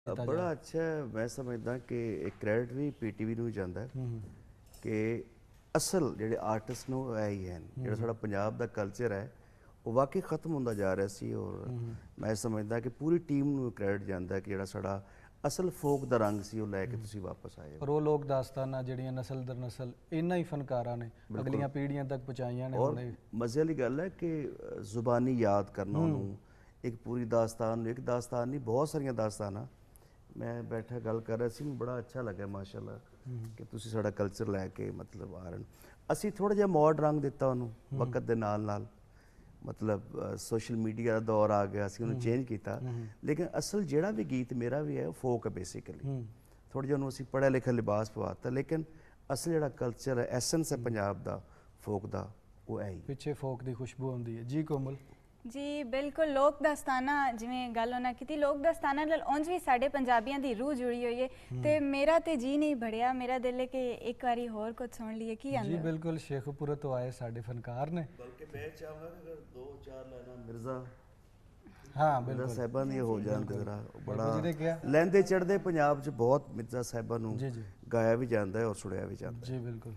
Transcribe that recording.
ਕੀਤਾ बड़ा ਜਾਵੇ। अच्छा है, मैं समझदा कि एक क्रेडिट भी पीटीवी ਨੂੰ ਜਾਂਦਾ ਹੈ ਕਿ ਅਸਲ ਜਿਹੜੇ ਆਰਟਿਸਟ ਨੂੰ ਇਹ ਹੀ ਹਨ। ਜਿਹੜਾ ਸਾਡਾ ਪੰਜਾਬ ਦਾ ਕਲਚਰ ਹੈ ਉਹ ਵਾਕਈ ਖਤਮ ਹੁੰਦਾ ਜਾ ਰਿਹਾ ਸੀ ਔਰ ਮੈਂ ਸਮਝਦਾ ਕਿ ਪੂਰੀ ਟੀਮ ਨੂੰ ਕ੍ਰੈਡਿਟ ਜਾਂਦਾ ਕਿ ਜਿਹੜਾ ਸਾਡਾ ਅਸਲ ਫੋਕ ਦਾ ਰੰਗ ਸੀ ਉਹ ਲੈ ਕੇ ਤੁਸੀਂ ਵਾਪਸ ਆਏ ਹੋ। ਪਰ ਉਹ ਲੋਕ ਦਾਸਤਾਨਾਂ ਜਿਹੜੀਆਂ ਨਸਲ ਦਰ ਨਸਲ ਇਹਨਾਂ ਹੀ ਫਨਕਾਰਾਂ ਨੇ ਅਗਲੀਆਂ ਪੀੜ੍ਹੀਆਂ ਤੱਕ ਪਹੁੰਚਾਈਆਂ ਨੇ। ਔਰ ਮਜ਼ੇ ਵਾਲੀ ਗੱਲ ਹੈ ਕਿ ਜ਼ੁਬਾਨੀ ਯਾਦ ਕਰਨਾ ਉਹਨੂੰ ਇੱਕ ਪੂਰੀ ਦਾਸਤਾਨ ਨੂੰ, ਇੱਕ ਦਾਸਤਾਨ ਨਹੀਂ ਬਹੁਤ ਸਾਰੀਆਂ ਦਾਸਤਾਨਾਂ। ਮੈਂ ਬੈਠਾ ਗੱਲ ਕਰ ਰਿਹਾ ਸੀ, ਮੈਨੂੰ ਬੜਾ ਅੱਛਾ ਲੱਗਾ ਮਾਸ਼ਾਅੱਲਾ ਕਿ ਤੁਸੀਂ ਸਾਡਾ ਕਲਚਰ ਲੈ ਕੇ ਮਤਲਬ ਆ ਰਹੇ ਹੋ। ਅਸੀਂ ਥੋੜਾ ਜਿਹਾ ਮੋਡ ਰੰਗ ਦਿੱਤਾ ਉਹਨੂੰ ਵਕਤ ਦੇ ਨਾਲ ਨਾਲ, ਮਤਲਬ ਸੋਸ਼ਲ ਮੀਡੀਆ ਦਾ ਦੌਰ ਆ ਗਿਆ, ਅਸੀਂ ਉਹਨੂੰ ਚੇਂਜ ਕੀਤਾ, ਲੇਕਿਨ ਅਸਲ ਜਿਹੜਾ ਵੀ ਗੀਤ ਮੇਰਾ ਵੀ ਹੈ ਉਹ ਫੋਕ ਹੈ ਬੇਸਿਕਲੀ। ਥੋੜਾ ਜਿਹਾ ਉਹਨੂੰ ਅਸੀਂ ਪੜ੍ਹਿਆ ਲਿਖਿਆ ਲਿਬਾਸ ਪਵਾਤਾ, ਲੇਕਿਨ ਅਸਲ ਜਿਹੜਾ ਕਲਚਰ ਹੈ, ਐਸੈਂਸ ਹੈ ਪੰਜਾਬ ਦਾ ਫੋਕ ਦਾ, ਉਹ ਹੈ ਹੀ ਪਿੱਛੇ ਫੋਕ ਦੀ ਖੁਸ਼ਬੂ ਆਉਂਦੀ ਹੈ। ਜੀ ਕੋਮਲ। ਜੀ ਬਿਲਕੁਲ, ਲੋਕ ਦਸਤਾਨਾ ਜਿਵੇਂ ਗੱਲ ਉਹਨਾਂ ਕੀਤੀ, ਲੋਕ ਦਸਤਾਨਾ ਨਾਲ ਉਂਝ ਵੀ ਸਾਡੇ ਪੰਜਾਬੀਆਂ ਦੀ ਰੂਹ ਜੁੜੀ ਹੋਈ ਹੈ ਤੇ ਮੇਰਾ ਤੇ ਜੀ ਨਹੀਂ ਭੜਿਆ, ਮੇਰਾ ਦਿਲ ਹੈ ਕਿ ਇੱਕ ਵਾਰੀ ਹੋਰ ਕੁਝ ਸੁਣ ਲਈਏ। ਕੀ ਆਂਦੇ ਜੀ ਬਿਲਕੁਲ, ਸ਼ੇਖੂਪੁਰਾ ਤੋਂ ਆਏ ਸਾਡੇ ਫਨਕਾਰ ਨੇ। ਬਲਕਿ ਮੈਂ ਚਾਹਾਂਗਾ ਕਿ 2-4 ਲਾਈਨਾਂ ਮਿਰਜ਼ਾ ਹਾਂ ਬਿਲਕੁਲ ਸਾਹਿਬਾਂ ਦੀ ਹੋ ਜਾਣ ਤੇ ਜ਼ਰਾ ਬੜਾ ਜਿਹਨੇ ਕਿਹਾ ਲਹਿੰਦੇ ਚੜ੍ਹਦੇ ਪੰਜਾਬ 'ਚ ਬਹੁਤ ਮਿਰਜ਼ਾ ਸਾਹਿਬਾਂ ਨੂੰ ਜੀ ਜੀ ਗਾਇਆ ਵੀ ਜਾਂਦਾ ਹੈ ਔਰ ਸੁਣਿਆ ਵੀ ਜਾਂਦਾ ਹੈ। ਜੀ ਬਿਲकुल।